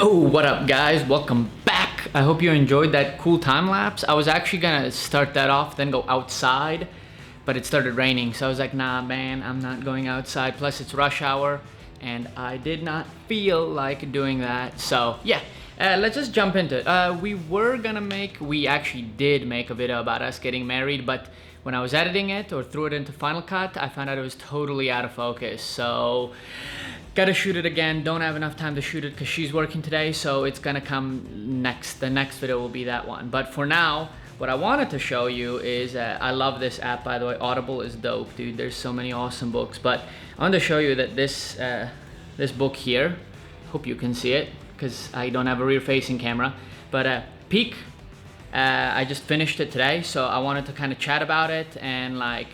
Yo, what up guys? Welcome back. I hope you enjoyed that cool time lapse. I was actually gonna start that off, then go outside, but it started raining. So I was like, nah man, I'm not going outside. Plus it's rush hour and I did not feel like doing that. So yeah, let's just jump into it. We actually did make a video about us getting married, but when I was editing it or threw it into Final Cut, I found out it was totally out of focus. So gotta shoot it again. Don't have enough time to shoot it because she's working today, so it's gonna come next. The next video will be that one. But for now, what I wanted to show you is, I love this app, by the way. Audible is dope, dude. There's so many awesome books. But I wanted to show you that this book here, hope you can see it because I don't have a rear-facing camera, but Peak, I just finished it today, so I wanted to kind of chat about it and like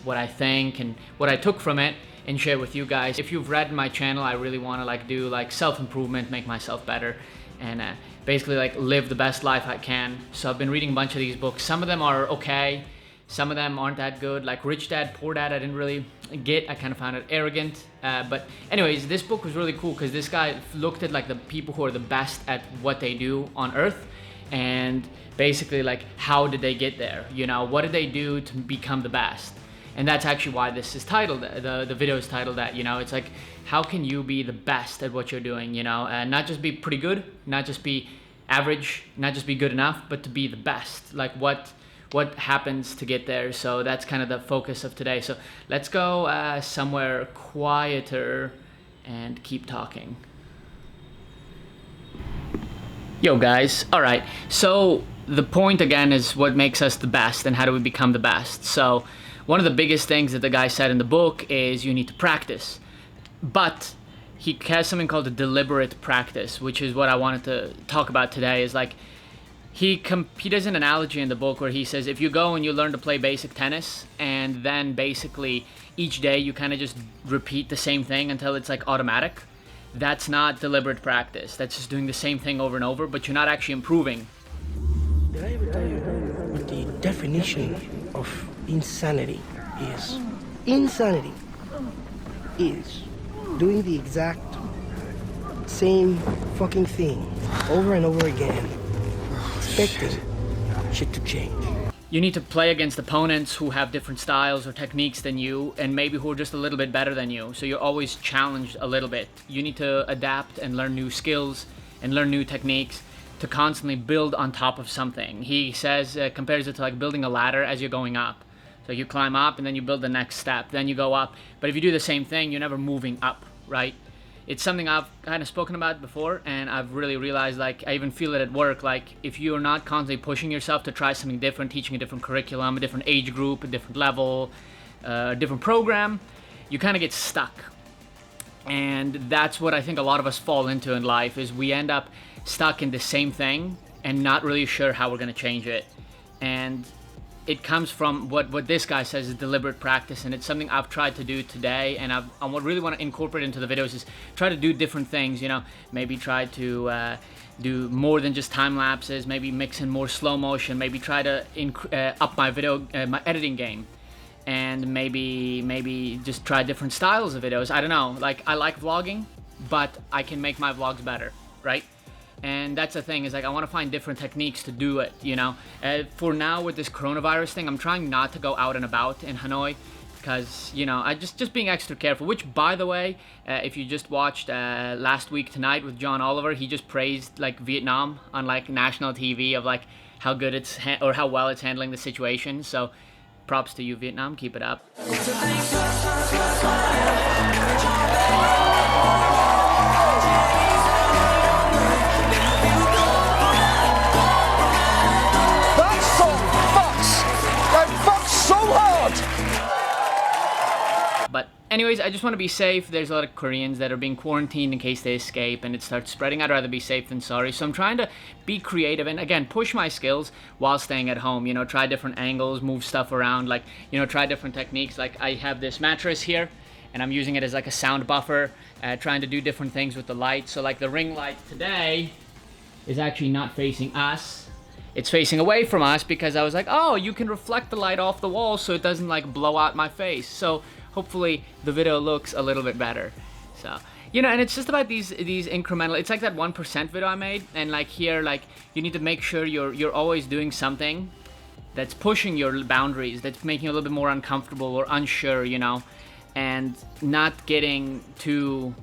what I think and what I took from it and share with you guys. If you've read my channel, I really want to like do like self-improvement, make myself better, and basically like live the best life I can. So I've been reading a bunch of these books. Some of them are okay, some of them aren't that good. Like Rich Dad, Poor Dad, I didn't really get. I kind of found it arrogant. But anyways, this book was really cool because this guy looked at like the people who are the best at what they do on Earth, and basically like how did they get there? You know, what did they do to become the best? And that's actually why this is titled, the video is titled that, you know, it's like, how can you be the best at what you're doing, you know, and not just be pretty good, not just be average, not just be good enough, but to be the best, like what happens to get there. So that's kind of the focus of today. So let's go somewhere quieter and keep talking. Yo guys, all right, so the point again is what makes us the best and how do we become the best. So one of the biggest things that the guy said in the book is you need to practice, but he has something called a deliberate practice, which is what I wanted to talk about today. Is like he does an analogy in the book where he says if you go and you learn to play basic tennis and then basically each day you kind of just repeat the same thing until it's like automatic, that's not deliberate practice. That's just doing the same thing over and over, but you're not actually improving. Did I ever tell you what the definition of insanity is? Insanity is doing the exact same fucking thing over and over again, expecting shit to change. You need to play against opponents who have different styles or techniques than you, and maybe who are just a little bit better than you. So you're always challenged a little bit. You need to adapt and learn new skills and learn new techniques to constantly build on top of something. He says, compares it to like building a ladder as you're going up. So you climb up and then you build the next step, then you go up. But if you do the same thing, you're never moving up, right? It's something I've kind of spoken about before, and I've really realized, like, I even feel it at work. Like, if you're not constantly pushing yourself to try something different, teaching a different curriculum, a different age group, a different level, a different program, you kind of get stuck. And that's what I think a lot of us fall into in life, is we end up stuck in the same thing and not really sure how we're going to change it. And it comes from what this guy says is deliberate practice, and it's something I've tried to do today, and I really want to incorporate into the videos is try to do different things, you know, maybe try to do more than just time lapses, maybe mix in more slow motion, maybe try to up my my editing game, and maybe just try different styles of videos. I don't know, like I like vlogging, but I can make my vlogs better, right? And that's the thing, is like I want to find different techniques to do it, you know. For now with this coronavirus thing, I'm trying not to go out and about in Hanoi because, you know, I just being extra careful, which by the way, if you just watched Last Week Tonight with John Oliver, he just praised like Vietnam on like national TV of like how good it's or how well it's handling the situation. So props to you, Vietnam, keep it up. But anyways, I just want to be safe. There's a lot of Koreans that are being quarantined in case they escape and it starts spreading. I'd rather be safe than sorry. So I'm trying to be creative and, again, push my skills while staying at home. You know, try different angles, move stuff around, like, you know, try different techniques. Like I have this mattress here and I'm using it as like a sound buffer, trying to do different things with the light. So like the ring light today is actually not facing us. It's facing away from us because I was like, oh, you can reflect the light off the wall so it doesn't like blow out my face. So hopefully the video looks a little bit better. So And it's just about these incremental. It's like that 1% video I made, and like here, like you need to make sure you're always doing something that's pushing your boundaries, that's making you a little bit more uncomfortable or unsure, and not getting too,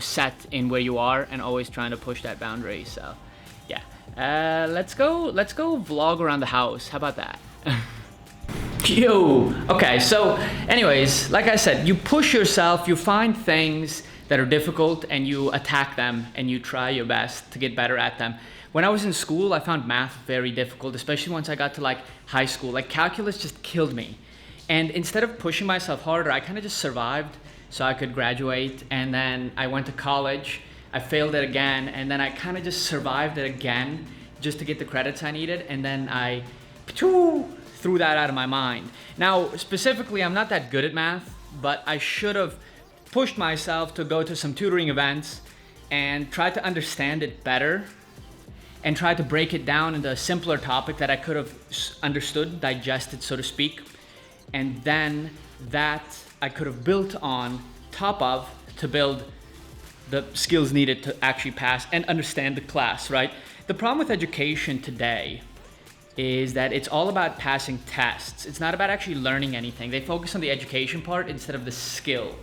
set in where you are, and always trying to push that boundary. So, yeah, let's go vlog around the house. How about that? Yo. Okay, so anyways, like I said, you push yourself, you find things that are difficult and you attack them and you try your best to get better at them. When I was in school, I found math very difficult, especially once I got to like high school. Like calculus just killed me. And instead of pushing myself harder, I kind of just survived so I could graduate. And then I went to college, I failed it again, and then I kind of just survived it again just to get the credits I needed. And then I threw that out of my mind. Now, specifically, I'm not that good at math, but I should have pushed myself to go to some tutoring events and try to understand it better and try to break it down into a simpler topic that I could have understood, digested, so to speak. And then that I could have built on top of to build the skills needed to actually pass and understand the class, right? The problem with education today is that it's all about passing tests. It's not about actually learning anything. They focus on the education part instead of the skill.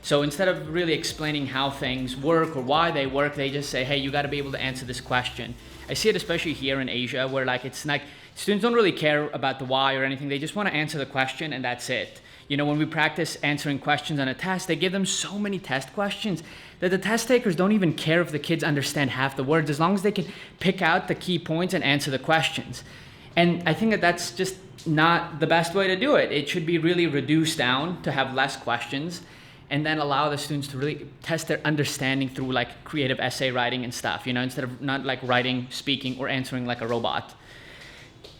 So instead of really explaining how things work or why they work, they just say, hey, you got to be able to answer this question. I see it especially here in Asia, where like it's like students don't really care about the why or anything. They just want to answer the question and that's it. When we practice answering questions on a test, they give them so many test questions that the test takers don't even care if the kids understand half the words, as long as they can pick out the key points and answer the questions. And I think that that's just not the best way to do it. It should be really reduced down to have less questions and then allow the students to really test their understanding through like creative essay writing and stuff, instead of not like writing, speaking, or answering like a robot.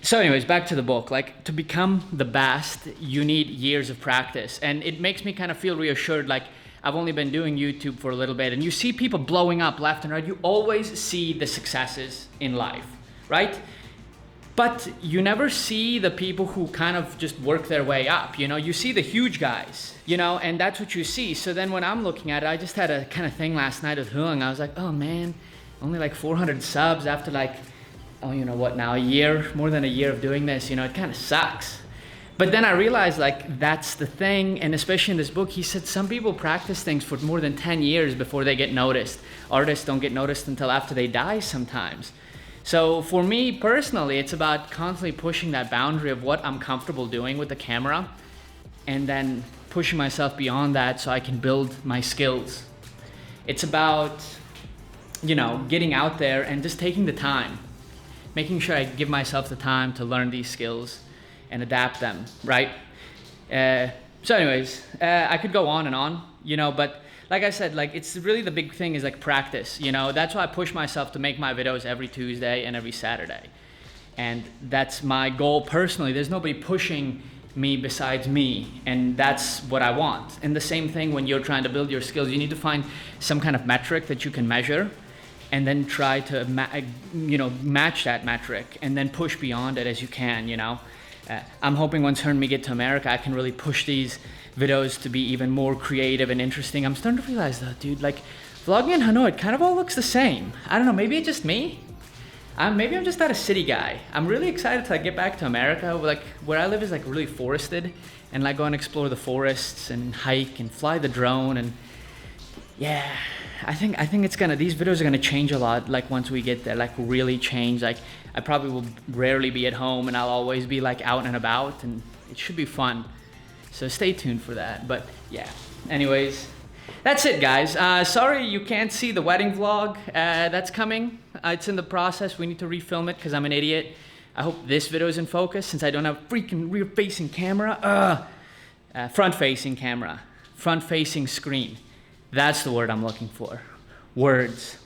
So anyways, back to the book. Like, to become the best, you need years of practice. And it makes me kind of feel reassured. Like, I've only been doing YouTube for a little bit, and you see people blowing up left and right. You always see the successes in life, right? But you never see the people who kind of just work their way up. You see the huge guys, and that's what you see. So then when I'm looking at it, I just had a kind of thing last night with Hung. I was like, oh man, only like 400 subs after like, now, a year, more than a year of doing this, it kind of sucks. But then I realized like that's the thing, and especially in this book, he said some people practice things for more than 10 years before they get noticed. Artists don't get noticed until after they die sometimes. So for me personally, it's about constantly pushing that boundary of what I'm comfortable doing with the camera and then pushing myself beyond that so I can build my skills. It's about, getting out there and just taking the time, making sure I give myself the time to learn these skills and adapt them, right? So anyways, I could go on and on, but like I said, like it's really the big thing is like practice, That's why I push myself to make my videos every Tuesday and every Saturday. And that's my goal personally. There's nobody pushing me besides me, and that's what I want. And the same thing when you're trying to build your skills, you need to find some kind of metric that you can measure and then try to match that metric and then push beyond it as you can, I'm hoping once her and me get to America, I can really push these videos to be even more creative and interesting. I'm starting to realize though, dude, like vlogging in Hanoi, it kind of all looks the same. I don't know, maybe it's just me. Maybe I'm just not a city guy. I'm really excited to get back to America. Like where I live is like really forested, and like go and explore the forests and hike and fly the drone. And yeah, I think these videos are gonna change a lot. Like once we get there, like really change. Like I probably will rarely be at home, and I'll always be like out and about, and it should be fun. So stay tuned for that. But yeah, anyways, that's it, guys. Sorry you can't see the wedding vlog. That's coming. It's in the process. We need to refilm it because I'm an idiot. I hope this video is in focus since I don't have a freaking rear-facing camera. Front-facing camera. Front-facing screen. That's the word I'm looking for. Words.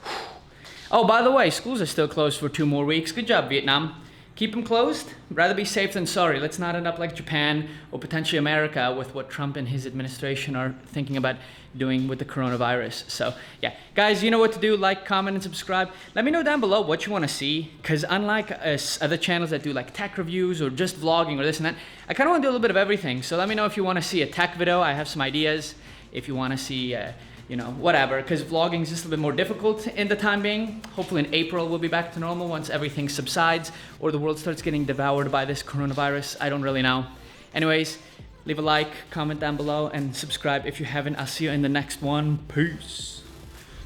Oh, by the way, schools are still closed for 2 more weeks. Good job, Vietnam. Keep them closed. Rather be safe than sorry. Let's not end up like Japan or potentially America with what Trump and his administration are thinking about doing with the coronavirus. So yeah, guys, you know what to do. Like, comment, and subscribe. Let me know down below what you want to see, because unlike other channels that do like tech reviews or just vlogging or this and that, I kind of want to do a little bit of everything. So let me know if you want to see a tech video. I have some ideas. If you want to see you know, whatever, because vlogging is just a bit more difficult in the time being. Hopefully in April we'll be back to normal once everything subsides or the world starts getting devoured by this coronavirus. I don't really know. Anyways, leave a like, comment down below, and subscribe if you haven't. I'll see you in the next one. Peace.